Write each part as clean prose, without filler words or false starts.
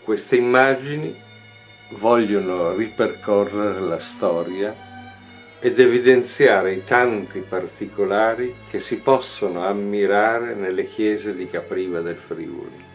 Queste immagini vogliono ripercorrere la storia ed evidenziare i tanti particolari che si possono ammirare nelle chiese di Capriva del Friuli.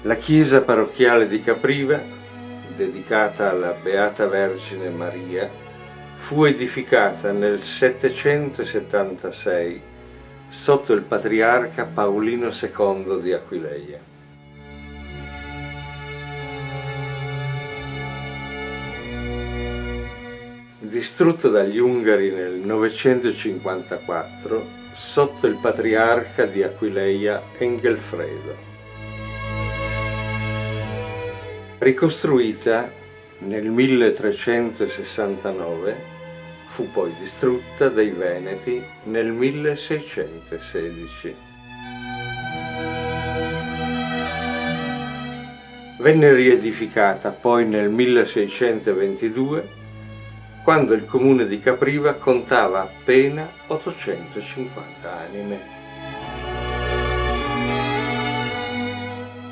La chiesa parrocchiale di Capriva, dedicata alla Beata Vergine Maria, fu edificata nel 776 sotto il patriarca Paolino II di Aquileia. Distrutto dagli Ungari nel 954 sotto il patriarca di Aquileia Engelfredo. Ricostruita nel 1369, fu poi distrutta dai Veneti nel 1616. Venne riedificata poi nel 1622, quando il comune di Capriva contava appena 850 anime.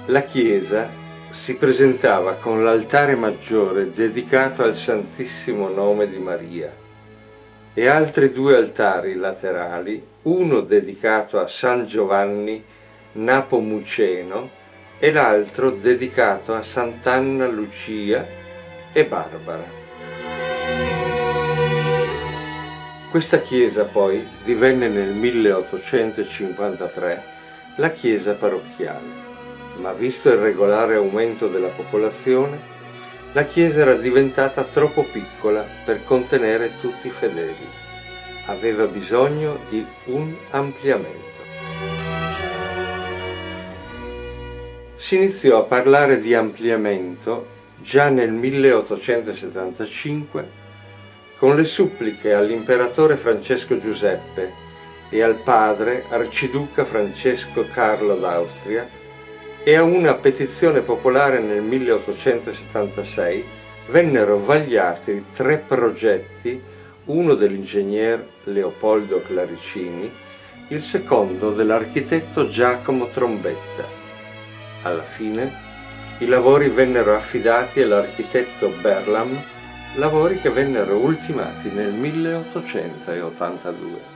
La chiesa si presentava con l'altare maggiore dedicato al Santissimo Nome di Maria e altri due altari laterali, uno dedicato a San Giovanni Napomuceno e l'altro dedicato a Sant'Anna Lucia e Barbara. Questa chiesa poi divenne nel 1853 la chiesa parrocchiale. Ma visto il regolare aumento della popolazione, la chiesa era diventata troppo piccola per contenere tutti i fedeli. Aveva bisogno di un ampliamento. Si iniziò a parlare di ampliamento già nel 1875 con le suppliche all'imperatore Francesco Giuseppe e al padre arciduca Francesco Carlo d'Austria, e a una petizione popolare nel 1876 vennero vagliati 3 progetti, uno dell'ingegner Leopoldo Claricini, il secondo dell'architetto Giacomo Trombetta. Alla fine i lavori vennero affidati all'architetto Berlam, lavori che vennero ultimati nel 1882.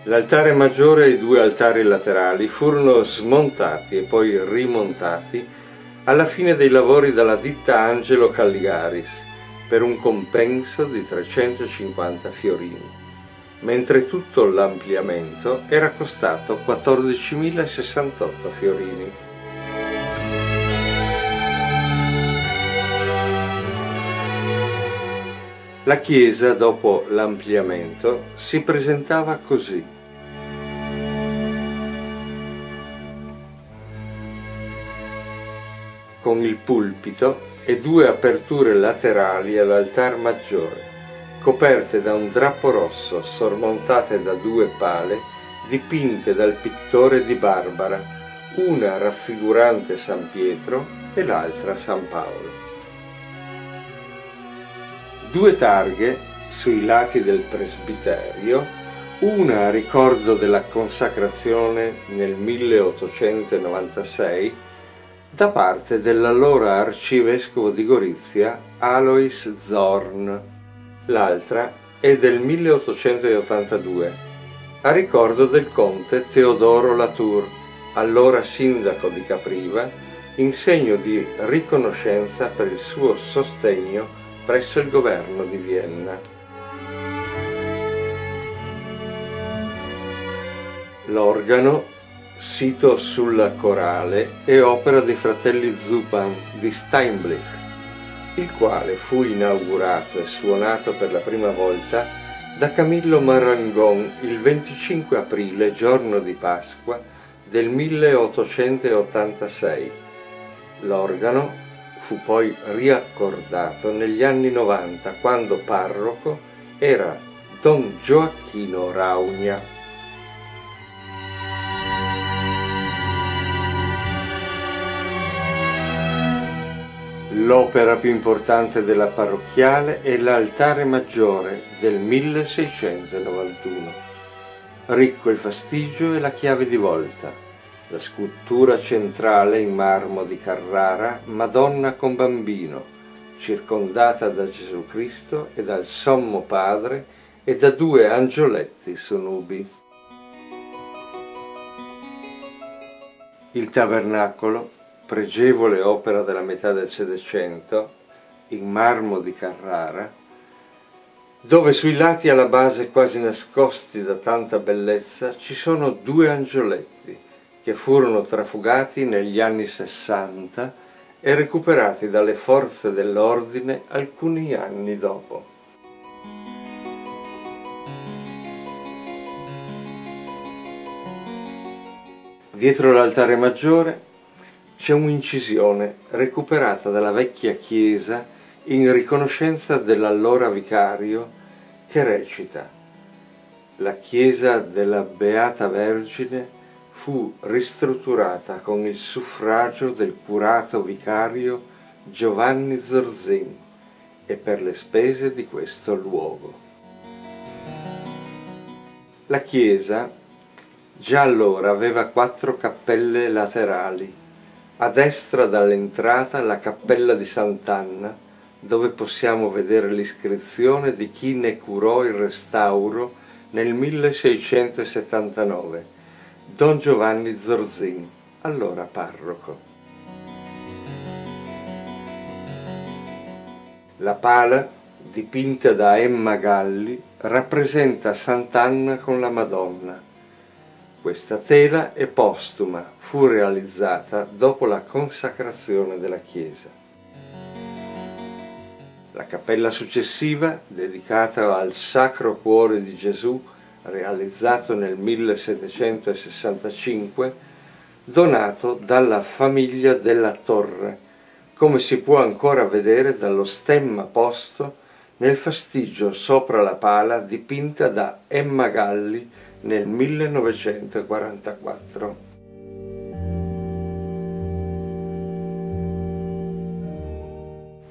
L'altare maggiore e i 2 altari laterali furono smontati e poi rimontati alla fine dei lavori dalla ditta Angelo Calligaris per un compenso di 350 fiorini, mentre tutto l'ampliamento era costato 14.068 fiorini. La chiesa, dopo l'ampliamento, si presentava così. Con il pulpito e 2 aperture laterali all'altar maggiore, coperte da un drappo rosso sormontate da 2 pale dipinte dal pittore di Barbara, una raffigurante San Pietro e l'altra San Paolo. 2 targhe sui lati del presbiterio, una a ricordo della consacrazione nel 1896 da parte dell'allora arcivescovo di Gorizia Alois Zorn. L'altra è del 1882, a ricordo del conte Teodoro Latour, allora sindaco di Capriva, in segno di riconoscenza per il suo sostegno presso il governo di Vienna. L'organo, sito sulla corale, è opera dei fratelli Zupan di Steinblich, il quale fu inaugurato e suonato per la prima volta da Camillo Marangon il 25 aprile, giorno di Pasqua del 1886. L'organo fu poi riaccordato negli anni 90 quando parroco era Don Gioacchino Raugna. L'opera più importante della parrocchiale è l'altare maggiore del 1691. Ricco il fastigio e la chiave di volta, la scultura centrale in marmo di Carrara, Madonna con Bambino, circondata da Gesù Cristo e dal Sommo Padre e da 2 angioletti su nubi. Il tabernacolo, pregevole opera della metà del Settecento, in marmo di Carrara, dove sui lati alla base quasi nascosti da tanta bellezza ci sono 2 angioletti che furono trafugati negli anni 60 e recuperati dalle forze dell'ordine alcuni anni dopo. Dietro l'altare maggiore c'è un'incisione recuperata dalla vecchia chiesa in riconoscenza dell'allora vicario che recita: la chiesa della Beata Vergine fu ristrutturata con il suffragio del curato vicario Giovanni Zorzin e per le spese di questo luogo. La chiesa già allora aveva 4 cappelle laterali. A destra dall'entrata la cappella di Sant'Anna, dove possiamo vedere l'iscrizione di chi ne curò il restauro nel 1679, Don Giovanni Zorzin, allora parroco. La pala, dipinta da Emma Galli, rappresenta Sant'Anna con la Madonna. Questa tela è postuma, fu realizzata dopo la consacrazione della chiesa. La cappella successiva, dedicata al Sacro Cuore di Gesù, realizzato nel 1765, donato dalla famiglia della Torre, come si può ancora vedere dallo stemma posto nel fastigio sopra la pala dipinta da Emma Galli nel 1944.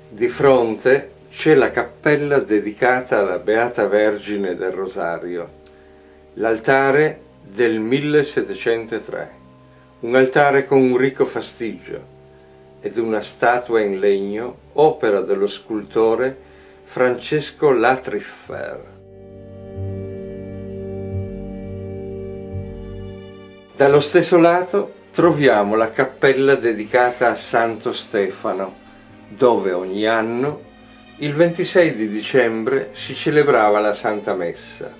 Di fronte c'è la cappella dedicata alla Beata Vergine del Rosario, l'altare del 1703, un altare con un ricco fastigio ed una statua in legno, opera dello scultore Francesco Latriffer. Dallo stesso lato troviamo la cappella dedicata a Santo Stefano, dove ogni anno, il 26 di dicembre, si celebrava la Santa Messa.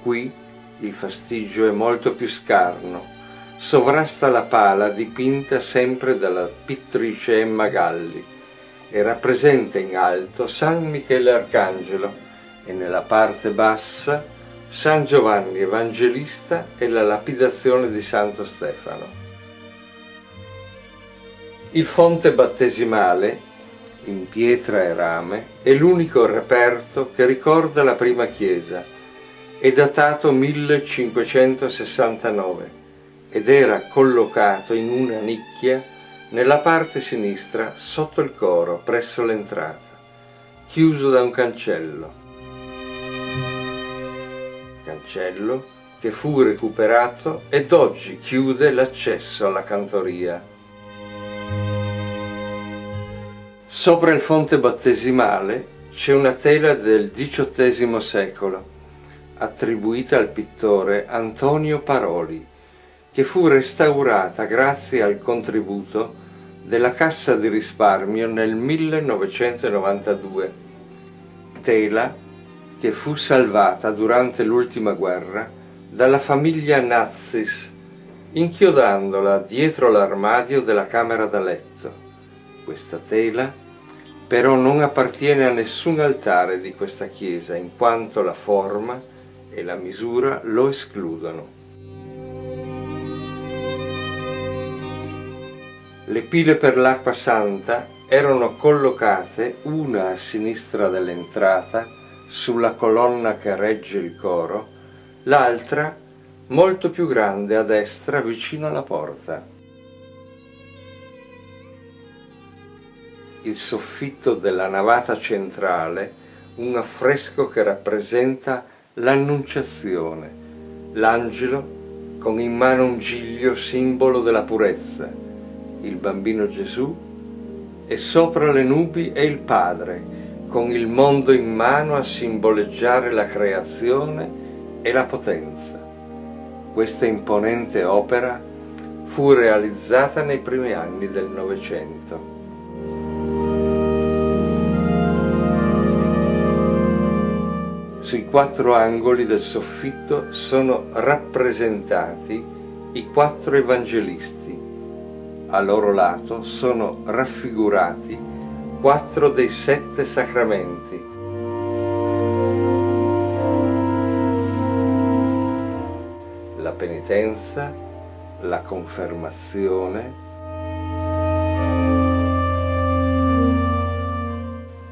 Qui il fastigio è molto più scarno, sovrasta la pala dipinta sempre dalla pittrice Emma Galli e rappresenta in alto San Michele Arcangelo e nella parte bassa San Giovanni Evangelista e la lapidazione di Santo Stefano. Il fonte battesimale, in pietra e rame, è l'unico reperto che ricorda la prima chiesa, è datato 1569 ed era collocato in una nicchia nella parte sinistra sotto il coro presso l'entrata, chiuso da un cancello che fu recuperato ed oggi chiude l'accesso alla cantoria. Sopra il fonte battesimale c'è una tela del XVIII secolo, attribuita al pittore Antonio Paroli, che fu restaurata grazie al contributo della Cassa di risparmio nel 1992, tela che fu salvata durante l'ultima guerra dalla famiglia Nazis, inchiodandola dietro l'armadio della camera da letto. Questa tela però non appartiene a nessun altare di questa chiesa, in quanto la forma e la misura lo escludono. Le pile per l'acqua santa erano collocate una a sinistra dell'entrata, sulla colonna che regge il coro, l'altra, molto più grande, a destra vicino alla porta. Il soffitto della navata centrale, un affresco che rappresenta l'Annunciazione, l'angelo con in mano un giglio simbolo della purezza, il bambino Gesù, e sopra le nubi è il Padre, con il mondo in mano a simboleggiare la creazione e la potenza. Questa imponente opera fu realizzata nei primi anni del Novecento. Sui 4 angoli del soffitto sono rappresentati i 4 evangelisti. A loro lato sono raffigurati 4 dei 7 sacramenti. La penitenza, la confermazione,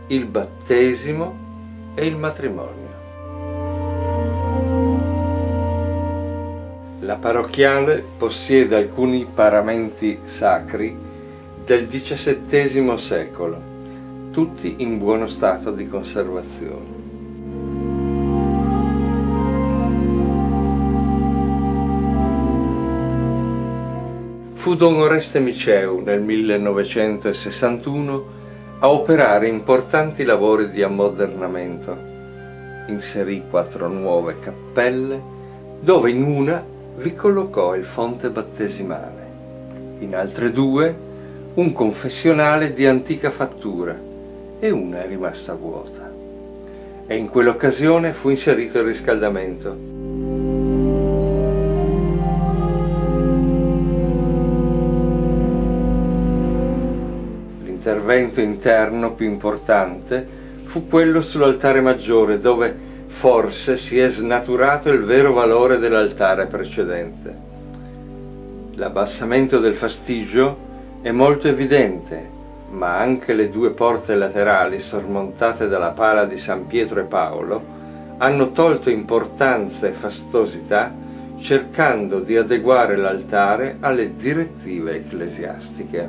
il battesimo e il matrimonio. La parrocchiale possiede alcuni paramenti sacri del XVII secolo, tutti in buono stato di conservazione. Fu Don Oreste Miceu nel 1961 a operare importanti lavori di ammodernamento. Inserì 4 nuove cappelle, dove in una vi collocò il fonte battesimale, in altre 2 un confessionale di antica fattura e una è rimasta vuota. E in quell'occasione fu inserito il riscaldamento. L'intervento interno più importante fu quello sull'altare maggiore, dove forse si è snaturato il vero valore dell'altare precedente. L'abbassamento del fastigio è molto evidente, ma anche le 2 porte laterali sormontate dalla pala di San Pietro e Paolo hanno tolto importanza e fastosità, cercando di adeguare l'altare alle direttive ecclesiastiche.